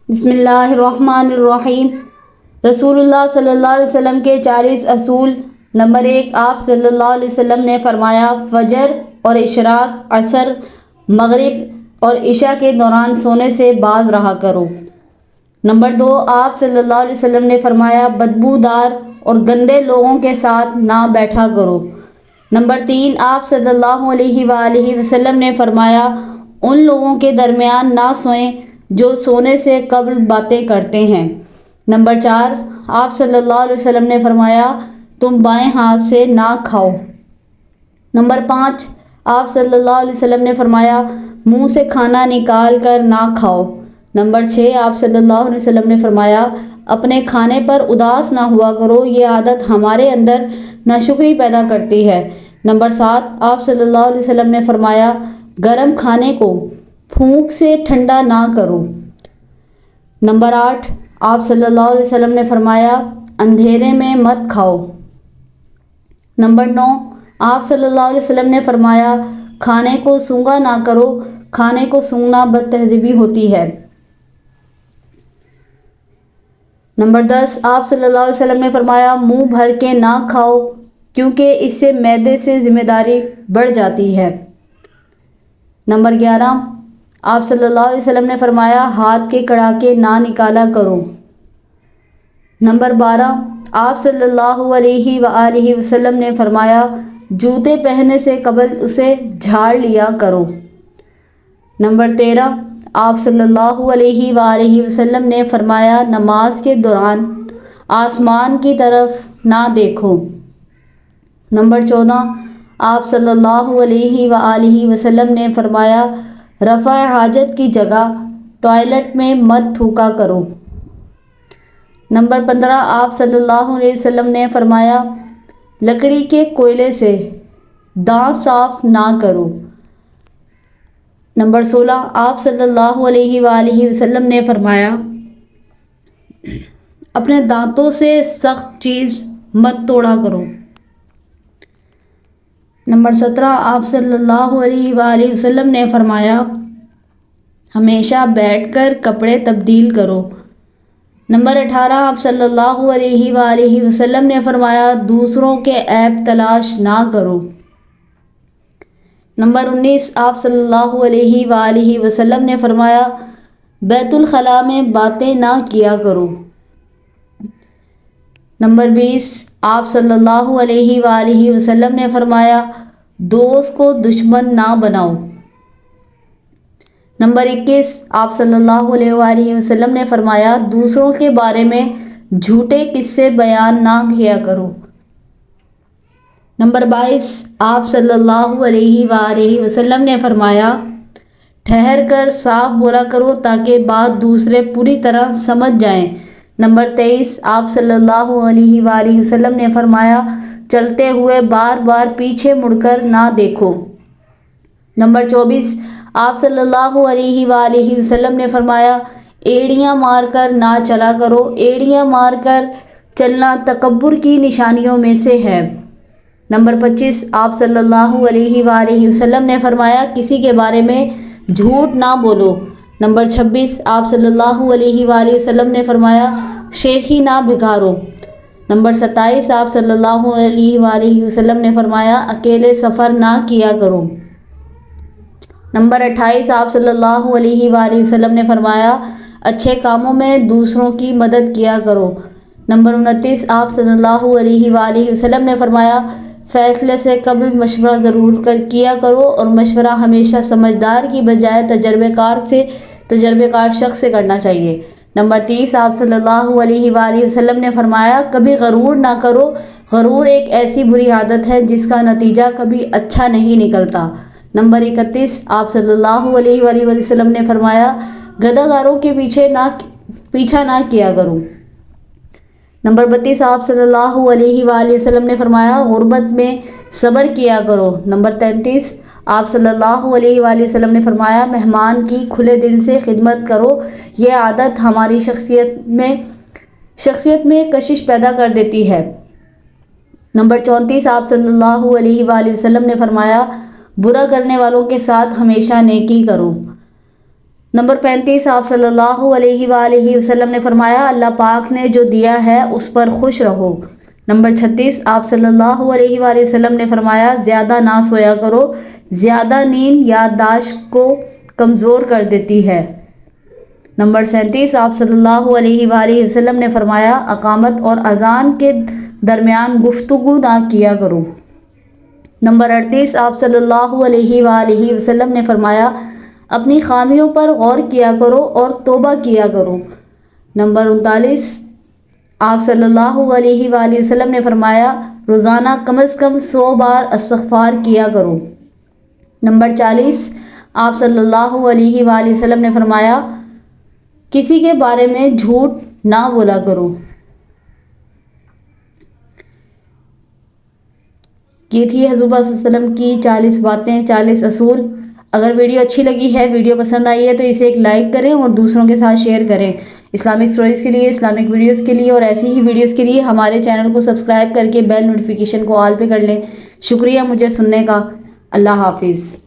بسم اللہ الرحمن الرحیم۔ رسول اللہ صلی اللہ علیہ وسلم کے 40 اصول۔ نمبر 1، آپ صلی اللہ علیہ وسلم نے فرمایا فجر اور اشراق، عصر، مغرب اور عشاء کے دوران سونے سے باز رہا کرو۔ نمبر 2، آپ صلی اللہ علیہ وسلم نے فرمایا بدبودار اور گندے لوگوں کے ساتھ نہ بیٹھا کرو۔ نمبر 3، آپ صلی اللہ علیہ وآلہ وسلم نے فرمایا ان لوگوں کے درمیان نہ سوئیں جو سونے سے قبل باتیں کرتے ہیں۔ نمبر 4، آپ صلی اللہ علیہ وسلم نے فرمایا تم بائیں ہاتھ سے نہ کھاؤ۔ نمبر 5، آپ صلی اللہ علیہ وسلم نے فرمایا منہ سے کھانا نکال کر نہ کھاؤ۔ نمبر 6، آپ صلی اللہ علیہ وسلم نے فرمایا اپنے کھانے پر اداس نہ ہوا کرو، یہ عادت ہمارے اندر ناشکری پیدا کرتی ہے۔ نمبر 7، آپ صلی اللہ علیہ وسلم نے فرمایا گرم کھانے کو پھونک سے ٹھنڈا نہ کرو۔ نمبر 8، آپ صلی اللہ علیہ وسلم نے فرمایا اندھیرے میں مت کھاؤ۔ نمبر 9، آپ صلی اللہ علیہ وسلم نے فرمایا کھانے کو سونگھا نہ کرو، کھانے کو سونگھنا بد تہذیبی ہوتی ہے۔ نمبر 10، آپ صلی اللہ علیہ وسلم نے فرمایا منہ بھر کے نہ کھاؤ کیونکہ اس سے معدے سے ذمہ داری بڑھ جاتی ہے۔ نمبر 11، آپ صلی اللہ علیہ وسلم نے فرمایا ہاتھ کے کڑاکے نہ نکالا کرو۔ نمبر 12، آپ صلی اللہ علیہ وآلہ وسلم نے فرمایا جوتے پہننے سے قبل اسے جھاڑ لیا کرو۔ نمبر 13، آپ صلی اللہ علیہ وآلہ وسلم نے فرمایا نماز کے دوران آسمان کی طرف نہ دیکھو۔ نمبر 14، آپ صلی اللہ علیہ وآلہ وسلم نے فرمایا رفع حاجت کی جگہ ٹوائلٹ میں مت تھوکا کرو۔ نمبر 15، آپ صلی اللہ علیہ وسلم نے فرمایا لکڑی کے کوئلے سے دانت صاف نہ کرو۔ نمبر 16، آپ صلی اللہ علیہ وآلہ وسلم نے فرمایا اپنے دانتوں سے سخت چیز مت توڑا کرو۔ نمبر 17، آپ صلی اللہ علیہ وآلہ وسلم نے فرمایا ہمیشہ بیٹھ کر کپڑے تبدیل کرو۔ نمبر 18، آپ صلی اللہ علیہ وآلہ وسلم نے فرمایا دوسروں کے عیب تلاش نہ کرو۔ نمبر 19، آپ صلی اللہ علیہ وآلہ وسلم نے فرمایا بیت الخلاء میں باتیں نہ کیا کرو۔ نمبر 20، آپ صلی اللہ علیہ وآلہ وسلم نے فرمایا دوست کو دشمن نہ بناؤ۔ نمبر 21، آپ صلی اللہ علیہ وآلہ وسلم نے فرمایا دوسروں کے بارے میں جھوٹے قصے بیان نہ کیا کرو۔ نمبر 22، آپ صلی اللہ علیہ وآلہ وسلم نے فرمایا ٹھہر کر صاف بولا کرو تاکہ بات دوسرے پوری طرح سمجھ جائیں۔ نمبر 23، آپ صلی اللہ علیہ وآلہ وسلم نے فرمایا چلتے ہوئے بار بار پیچھے مڑ کر نہ دیکھو۔ نمبر 24، آپ صلی اللہ علیہ وآلہ وسلم نے فرمایا ایڑیاں مار کر نہ چلا کرو، ایڑیاں مار کر چلنا تکبر کی نشانیوں میں سے ہے۔ نمبر 25، آپ صلی اللہ علیہ وآلہ وسلم نے فرمایا کسی کے بارے میں جھوٹ نہ بولو۔ نمبر 26، آپ صلی اللہ علیہ وآلہ وسلم نے فرمایا شیخی نہ بگاڑو۔ نمبر 27، آپ صلی اللہ علیہ وآلہ وسلم نے فرمایا اکیلے سفر نہ کیا کرو۔ نمبر 28، آپ صلی اللہ علیہ وآلہ وسلم نے فرمایا اچھے کاموں میں دوسروں کی مدد کیا کرو۔ نمبر 29، آپ صلی اللہ علیہ وآلہ وسلم نے فرمایا فیصلے سے قبل مشورہ ضرور کیا کرو اور مشورہ ہمیشہ سمجھدار کی بجائے تجربے کار شخص سے کرنا چاہیے۔ نمبر 30، آپ صلی اللہ علیہ وآلہ وسلم نے فرمایا کبھی غرور نہ کرو، غرور ایک ایسی بری عادت ہے جس کا نتیجہ کبھی اچھا نہیں نکلتا۔ نمبر 31، آپ صلی اللہ علیہ وآلہ وسلم نے فرمایا گدھا گاروں کے پیچھا نہ کیا کرو۔ نمبر 32، آپ صلی اللہ علیہ وآلہ وسلم نے فرمایا غربت میں صبر کیا کرو۔ نمبر 33، آپ صلی اللہ علیہ وآلہ وسلم نے فرمایا مہمان کی کھلے دل سے خدمت کرو، یہ عادت ہماری شخصیت میں کشش پیدا کر دیتی ہے۔ نمبر 34، آپ صلی اللہ علیہ وآلہ وسلم نے فرمایا برا کرنے والوں کے ساتھ ہمیشہ نیکی کرو۔ نمبر 35 آپ صلی اللہ علیہ وآلہ وسلم نے فرمایا اللہ پاک نے جو دیا ہے اس پر خوش رہو۔ نمبر 36 آپ صلی اللہ علیہ وآلہ وسلم نے فرمایا زیادہ نہ سویا کرو، زیادہ نیند یادداشت کو کمزور کر دیتی ہے۔ نمبر 37 آپ صلی اللہ علیہ وآلہ وسلم نے فرمایا اقامت اور اذان کے درمیان گفتگو نہ کیا کرو۔ نمبر 38 آپ صلی اللہ علیہ وآلہ وسلم نے فرمایا اپنی خامیوں پر غور کیا کرو اور توبہ کیا کرو۔ نمبر 39 آپ صلی اللہ علیہ وآلہ وسلم نے فرمایا روزانہ کم از کم 100 بار استغفار کیا کرو۔ نمبر 40 آپ صلی اللہ علیہ وآلہ وسلم نے فرمایا کسی کے بارے میں جھوٹ نہ بولا کرو۔ یہ تھی حضور صلی اللہ علیہ وسلم کی 40 باتیں، 40 اصول۔ اگر ویڈیو اچھی لگی ہے، ویڈیو پسند آئی ہے تو اسے ایک لائک کریں اور دوسروں کے ساتھ شیئر کریں۔ اسلامک سٹوریز کے لیے، اسلامک ویڈیوز کے لیے اور ایسی ہی ویڈیوز کے لیے ہمارے چینل کو سبسکرائب کر کے بیل نوٹیفیکیشن کو آل پہ کر لیں۔ شکریہ مجھے سننے کا۔ اللہ حافظ۔